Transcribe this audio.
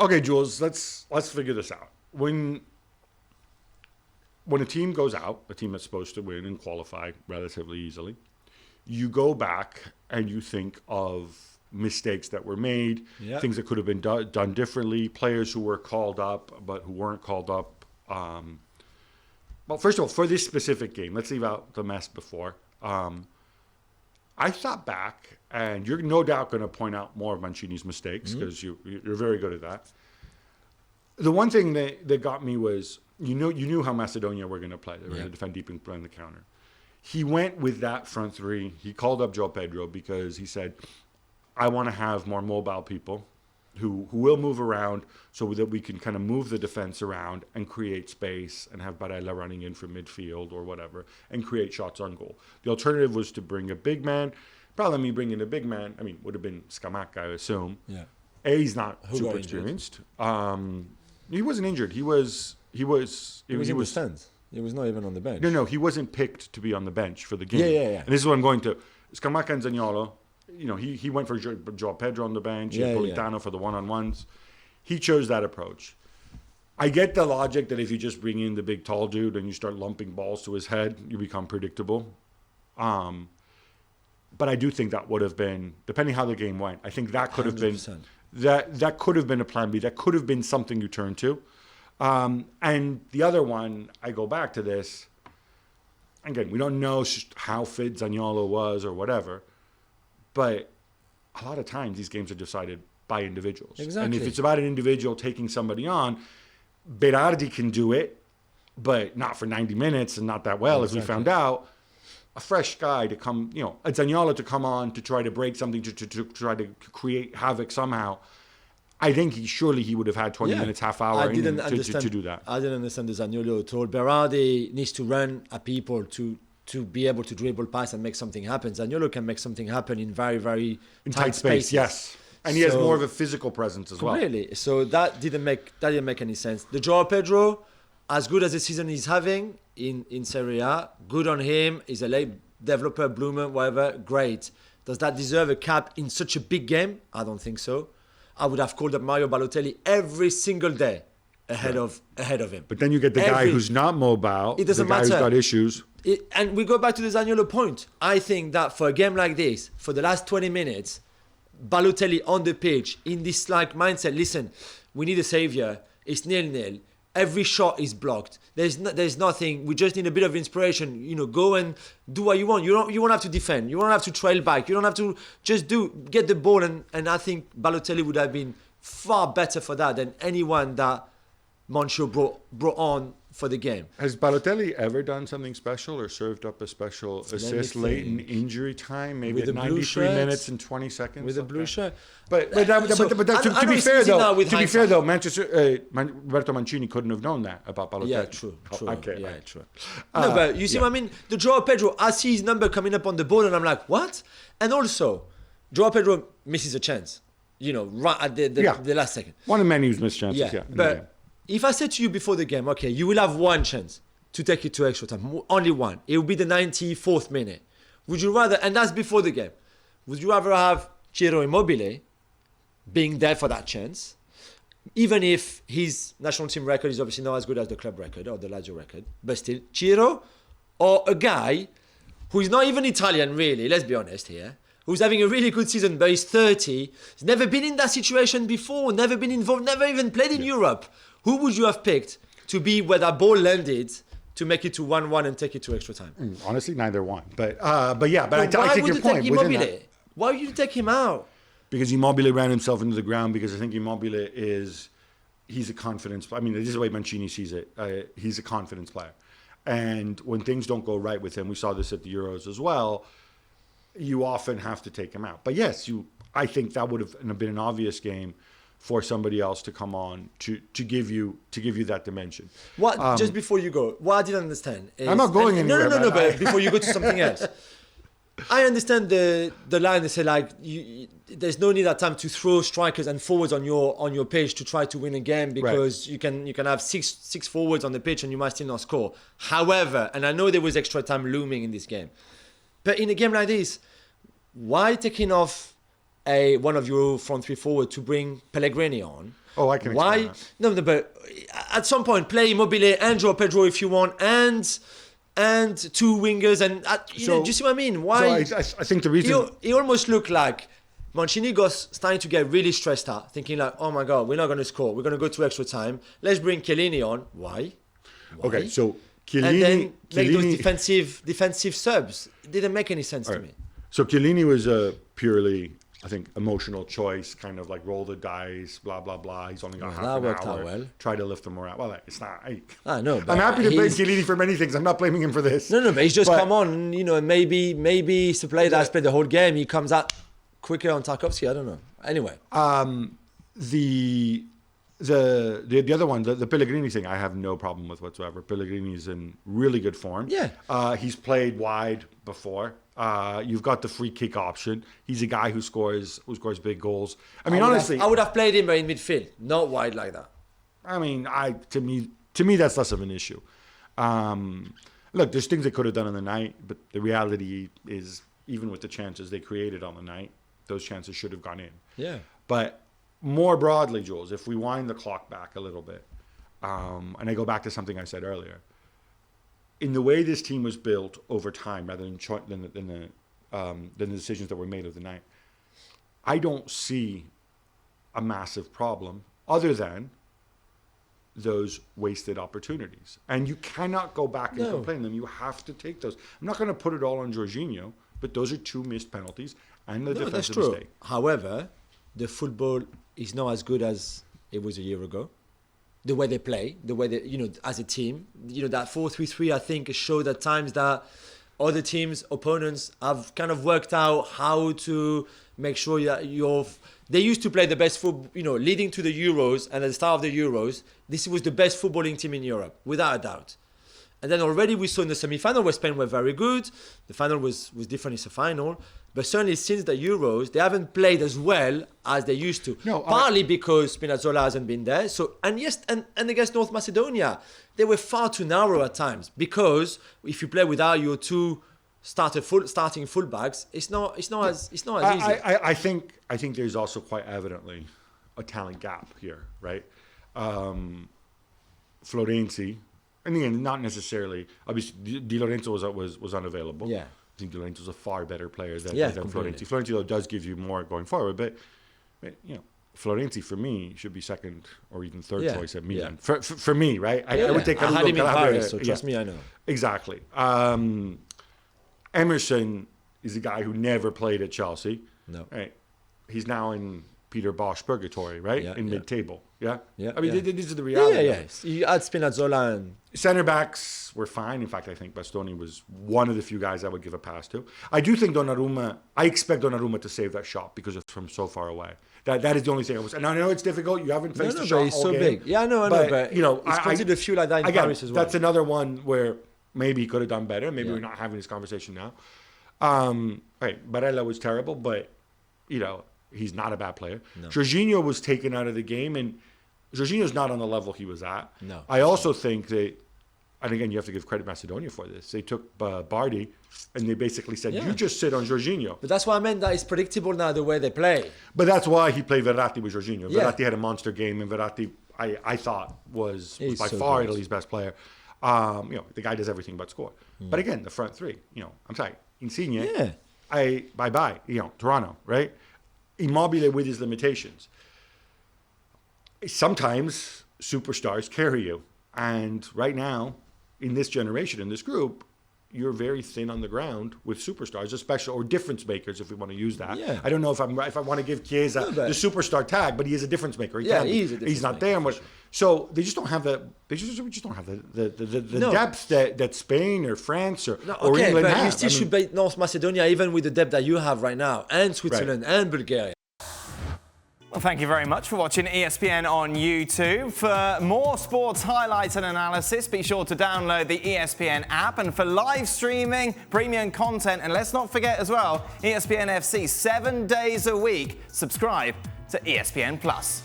Okay, Jules, let's figure this out. When a team goes out, a team that's supposed to win and qualify relatively easily, you go back and you think of mistakes that were made, things that could have been done differently, players who were called up but who weren't called up. Well, first of all, for this specific game, let's leave out the mess before. I thought back, and you're no doubt going to point out more of Mancini's mistakes because you're very good at that. The one thing that got me was you knew how Macedonia were going to play. They were going to defend deep and play on the counter. He went with that front three. He called up João Pedro because he said, I want to have more mobile people who will move around so that we can kind of move the defense around and create space and have Barella running in from midfield or whatever and create shots on goal. The alternative was to bring a big man. Problem me bringing a big man, would have been Scamacca, I assume. Yeah. He's not super experienced. He wasn't injured. He was in the stands. He was not even on the bench. No, he wasn't picked to be on the bench for the game. Yeah. And this is what I'm going to. Scamacca and Zaniolo, he went for João Pedro on the bench, Politano for the one-on-ones. He chose that approach. I get the logic that if you just bring in the big tall dude and you start lumping balls to his head, you become predictable. But I do think that would have been, depending how the game went, I think that could have 100%. Been that could have been a plan B. That could have been something you turn to. And the other one, I go back to this. Again, we don't know how fit Zaniolo was or whatever, but a lot of times these games are decided by individuals. Exactly. And if it's about an individual taking somebody on, Berardi can do it, but not for 90 minutes and not that well, as we found out. A fresh guy to come, a Zaniolo to come on to try to break something, to try to create havoc somehow. I think he would have had 20 minutes, half hour to do that. I didn't understand the Zaniolo at all. Berardi needs to run at people to be able to dribble pass and make something happen. Zaniolo can make something happen in very, very tight space. Yes. And he has more of a physical presence as well. Really? So that didn't make any sense. The João Pedro, as good as the season he's having in Serie A, good on him. He's a late developer, bloomer, whatever, great. Does that deserve a cap in such a big game? I don't think so. I would have called up Mario Balotelli every single day ahead of him. But then you get the guy who's not mobile, it doesn't matter. Who's got issues. And we go back to the Zaniolo point. I think that for a game like this, for the last 20 minutes, Balotelli on the pitch, in this mindset, listen, we need a saviour. It's 0-0. Every shot is blocked. There's nothing. We just need a bit of inspiration. Go and do what you want. You won't have to defend. You won't have to trail back. You don't have to just get the ball. And I think Balotelli would have been far better for that than anyone that Moncho brought on for the game. Has Balotelli ever done something special or served up a special assist late in injury time? Maybe at 93 minutes and 20 seconds? With a blue shirt. But to be fair though, Roberto Mancini couldn't have known that about Balotelli. Yeah, true. Okay. Yeah, true. No, but you see what I mean? The João Pedro, I see his number coming up on the ball and I'm like, what? And also, João Pedro misses a chance, right at the last second. One of many who's missed chances, But if I said to you before the game, okay, you will have one chance to take it to extra time, only one. It will be the 94th minute. Would you rather, and that's before the game, would you rather have Ciro Immobile being there for that chance, even if his national team record is obviously not as good as the club record or the Lazio record, but still, Ciro, or a guy who is not even Italian really, let's be honest here, who's having a really good season, but he's 30, he's never been in that situation before, never been involved, never even played in Europe. Who would you have picked to be where that ball landed to make it to 1-1 and take it to extra time? Honestly, neither one. But I take your point. Why would you take him out? Because Immobile ran himself into the ground, because I think Immobile he's a confidence player. This is the way Mancini sees it. He's a confidence player. And when things don't go right with him, we saw this at the Euros as well, you often have to take him out. But yes, I think that would have been an obvious game for somebody else to come on to give you that dimension. What just before you go, what I didn't understand is, I'm not going anywhere. No, but before you go to something else, I understand the line. They say there's no need at time to throw strikers and forwards on your pitch to try to win a game, because you can have six forwards on the pitch and you might still not score. However, and I know there was extra time looming in this game, but in a game like this, why taking off one of your front three forward to bring Pellegrini on? Oh, I can Why? explain that. No, but at some point, play Immobile and Joao Pedro if you want, and two wingers, and do you see what I mean? Why? So I think the reason... He almost looked like Mancini starting to get really stressed out, thinking like, oh my God, we're not going to score. We're going to go to extra time. Let's bring Chiellini on. Why? Okay, so Chiellini... And then make those defensive subs. It didn't make any sense to me. So Chiellini was a purely, I think, emotional choice, kind of like roll the dice, blah, blah, blah. He's only got half an worked hour. out well. Try to lift the morale. Well, it's not... I know, but I'm happy to blame Chiellini for many things. I'm not blaming him for this. No, but he's just come on, and maybe it's a player that's played the whole game. He comes out quicker on Tarkovsky. I don't know. Anyway. The other one, the Pellegrini thing, I have no problem with whatsoever. Pellegrini's in really good form. Yeah. He's played wide before. You've got the free kick option. He's a guy who scores big goals. I mean, honestly, I would have played him in midfield, not wide like that. I mean, to me that's less of an issue. Look, there's things they could have done on the night, but the reality is, even with the chances they created on the night, those chances should have gone in. Yeah. But more broadly, Jules, if we wind the clock back a little bit, and I go back to something I said earlier, in the way this team was built over time, rather than the decisions that were made of the night, I don't see a massive problem other than those wasted opportunities. And you cannot go back and complain them. You have to take those. I'm not going to put it all on Jorginho, but those are two missed penalties and the defensive mistake. However, the football is not as good as it was a year ago. The way they play, the way they, as a team, that 4-3-3, I think, showed at times that other teams, opponents, have kind of worked out how to make sure that they used to play the best football, leading to the Euros, and at the start of the Euros, this was the best footballing team in Europe, without a doubt. And then already we saw in the semi-final where Spain were very good. The final was different, it's a final. But certainly since the Euros, they haven't played as well as they used to. Partly because Spinazzola hasn't been there. So and against North Macedonia, they were far too narrow at times. Because if you play without your two starting fullbacks, it's not as easy. I think there's also quite evidently a talent gap here, right? Florenzi, and again, not necessarily. Obviously, Di Lorenzo was unavailable. Yeah. I think Di Lorenzo's a far better player than completely. Florenzi. Florenzi, though, does give you more going forward, but Florenzi for me should be second or even third choice at Milan. Yeah. For me, right? I would take. I had him in Paris, so trust me, I know. Exactly. Emerson is a guy who never played at Chelsea. No. Right. He's now in Peter Bosch purgatory, right? In mid-table. Yeah? Yeah. I mean, this is the reality. Yeah. You add Spinazzola and... Center backs were fine. In fact, I think Bastoni was one of the few guys I would give a pass to. I do think I expect Donnarumma to save that shot because it's from so far away. That is the only thing I was... And I know it's difficult. You haven't faced a shot but he's all so game. big. Yeah, I know. But he's considered a few like that in Paris as well. That's another one where maybe he could have done better. Maybe we're not having this conversation now. Right, Barella was terrible, but, he's not a bad player. No. Jorginho was taken out of the game, and Jorginho's not on the level he was at. No. I also think that, and again, you have to give credit Macedonia for this. They took Bardi, and they basically said, you just sit on Jorginho. But that's why I meant that it's predictable now the way they play. But that's why he played Verratti with Jorginho. Yeah. Verratti had a monster game, and Verratti, I thought, was by far Italy's best player. The guy does everything but score. But again, the front three, I'm sorry, Insigne, bye-bye, Toronto, right? Immobile with his limitations. Sometimes superstars carry you. And right now, in this generation, in this group, you're very thin on the ground with superstars, especially, or difference makers, if we want to use that. Yeah. I don't know if I want to give Chiesa the superstar tag, but he is a difference maker. He's not there. So they just don't have the depth that Spain or France or England but have. You still should beat North Macedonia even with the depth that you have right now, and Switzerland and Bulgaria. Well, thank you very much for watching ESPN on YouTube. For more sports highlights and analysis, be sure to download the ESPN app. And for live streaming, premium content, and let's not forget as well, ESPN FC 7 days a week. Subscribe to ESPN Plus.